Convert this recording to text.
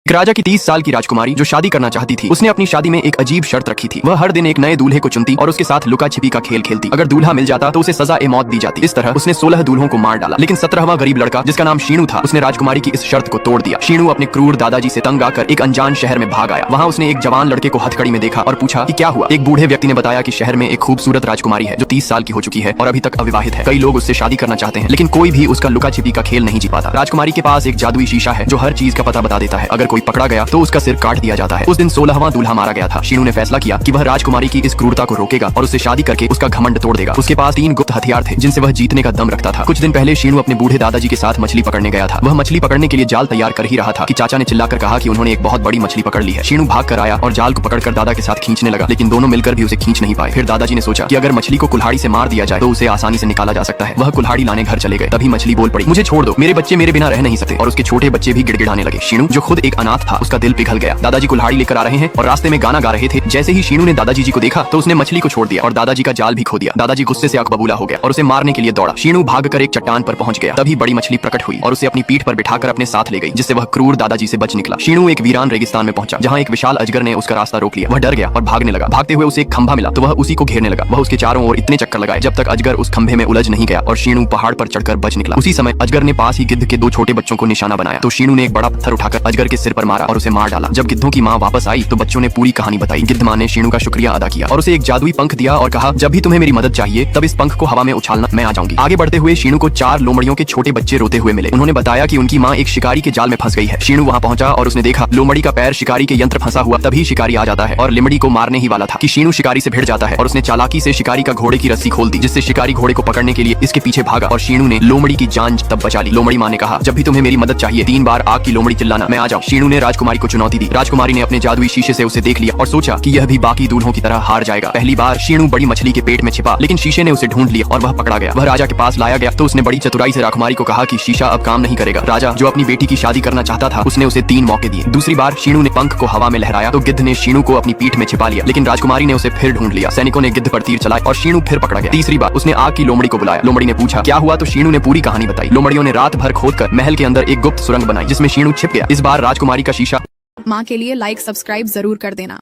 एक राजा की 30 साल की राजकुमारी जो शादी करना चाहती थी, उसने अपनी शादी में एक अजीब शर्त रखी थी। वह हर दिन एक नए दूल्हे को चुनती और उसके साथ लुका छिपी का खेल खेलती। अगर दूल्हा मिल जाता तो उसे सजा ए मौत दी जाती। इस तरह उसने 16 दूल्हों को मार डाला, लेकिन 17वां गरीब लड़का जिसका नाम शीनू था, उसने राजकुमारी की इस शर्त को तोड़ दिया। शीनू अपने क्रूर दादाजी से तंग आकर एक अनजान शहर में भाग आया। वहाँ उसने एक जवान लड़के को हथकड़ी में देखा और पूछा कि क्या हुआ। एक बूढ़े व्यक्ति ने बताया कि शहर में एक खूबसूरत राजकुमारी है जो 30 साल की हो चुकी है और अभी तक अविवाहित है। कई लोग उससे शादी करना चाहते हैं, लेकिन कोई भी उसका लुका छिपी का खेल नहीं जीत पाता। राजकुमारी के पास एक जादुई शीशा है जो हर चीज का पता बता देता है। अगर कोई पकड़ा गया तो उसका सिर काट दिया जाता है। उस दिन 16वां दूल्हा मारा गया था। शीनू ने फैसला किया कि वह राजकुमारी की इस क्रूरता को रोकेगा और उससे शादी करके उसका घमंड तोड़ देगा। उसके पास 3 गुप्त हथियार थे जिनसे वह जीतने का दम रखता था। कुछ दिन पहले शीनू अपने बूढ़े दादाजी के साथ मछली पकड़ने गया था। वह मछली पकड़ने के लिए जाल तैयार कर ही रहा था कि चाचा ने चिल्लाकर कहा कि उन्होंने एक बहुत बड़ी मछली पकड़ ली है। शीनू भाग कर आया और जाल को पकड़कर दादा के साथ खींचने लगा, लेकिन दोनों मिलकर भी उसे खींच नहीं पाए। फिर दादाजी ने सोचा कि अगर मछली को कुल्हाड़ी से मार दिया जाए तो उसे आसानी से निकाला जा सकता है। वह कुल्हाड़ी लाने घर चले गए। तभी मछली बोल पड़ी, मुझे छोड़ दो, मेरे बच्चे मेरे बिना रह नहीं सकते। और उसके छोटे बच्चे भी गिड़गिड़ाने लगे। शीनू जो खुद एक अनाथ था, उसका दिल पिघल गया। दादाजी कुल्हाड़ी लेकर आ रहे हैं और रास्ते में गाना गा रहे थे। जैसे ही शीनू ने दादाजी जी को देखा तो उसने मछली को छोड़ दिया और दादाजी का जाल भी खो दिया। दादाजी गुस्से से आंख बबूला हो गया और उसे मारने के लिए दौड़ा। शीनू भागकर एक चट्टान पर पहुंच गया। तभी बड़ी मछली प्रकट हुई और उसे अपनी पीठ पर बिठाकर अपने साथ ले गई, जिससे वह क्रूर दादाजी से बच निकला। शीनू एक वीरान रेगिस्तान में पहुंचा जहां एक विशाल अजगर ने उसका रास्ता रोक लिया। वह डर गया और भागने लगा। भागते हुए उसे एक खंभा मिला तो वह उसी को घेरने लगा। वह उसके चारों ओर इतने चक्कर लगाए जब तक अजगर उस खंभे में उलझ नहीं गया और शीनू पहाड़ पर चढ़कर बच निकला। उसी समय अजगर ने पास ही गिद्ध के 2 छोटे बच्चों को निशाना बनाया तो शीनू ने एक बड़ा पत्थर उठाकर अजगर के सिर पर मारा और उसे मार डाला। जब गिद्धों की माँ वापस आई तो बच्चों ने पूरी कहानी बताई। गिद्ध माँ ने शीनू का शुक्रिया अदा किया और उसे एक जादुई पंख दिया और कहा, जब भी तुम्हें मेरी मदद चाहिए तब इस पंख को हवा में उछालना, मैं आ जाऊंगी। आगे बढ़ते हुए शीनू को 4 लोमड़ियों के छोटे बच्चे रोते हुए मिले। उन्होंने बताया कि उनकी माँ एक शिकारी के जाल में फंस गई है। शीनू वहाँ पहुंचा और उसने देखा लोमड़ी का पैर शिकारी के यंत्र फंसा हुआ। तभी शिकारी आ जाता है और लिमड़ी को मारने ही वाला था कि शीनू शिकारी से भिड़ जाता है और उसने चालाकी से शिकारी का घोड़े की रस्सी खोल दी, जिससे शिकारी घोड़े को पकड़ने के लिए इसके पीछे भागा और शीनू ने लोमड़ी की जान तब बचा ली। लोमड़ी माँ ने कहा, जब भी तुम्हें मेरी मदद चाहिए 3 बार आग की लोमड़ी चिल्लाना, मैं आ जाऊं। शीनू ने राजकुमारी को चुनौती दी। राजकुमारी ने अपने जादुई शीशे से उसे देख लिया और सोचा कि यह भी बाकी दूल्हों की तरह हार जाएगा। पहली बार शीनू बड़ी मछली के पेट में छिपा, लेकिन शीशे ने उसे ढूंढ लिया और वह पकड़ा गया। वह राजा के पास लाया गया तो उसने बड़ी चतुराई से राजकुमारी को कहा कि शीशा अब काम नहीं करेगा। राजा जो अपनी बेटी की शादी करना चाहता था, उसने उसे 3 मौके दिए। दूसरी बार शीनू ने पंख को हवा में लहराया तो गिद्ध ने शीनू को अपनी पीठ में छिपा लिया, लेकिन राजकुमारी ने उसे फिर ढूंढ लिया। सैनिकों ने गिद्ध पर तीर चलाए और शीनू फिर पकड़ा गया। तीसरी बार उसने आग की लोमड़ी को बुलाया। लोमड़ी ने पूछा क्या हुआ तो शीनू ने पूरी कहानी बताई। लोमड़ियों ने रात भर खोदकर महल के अंदर एक गुप्त सुरंग बनाई जिसमें शीनू छिप गया। इस बार राजकुमारी का शीशा। माँ के लिए लाइक सब्सक्राइब जरूर कर देना।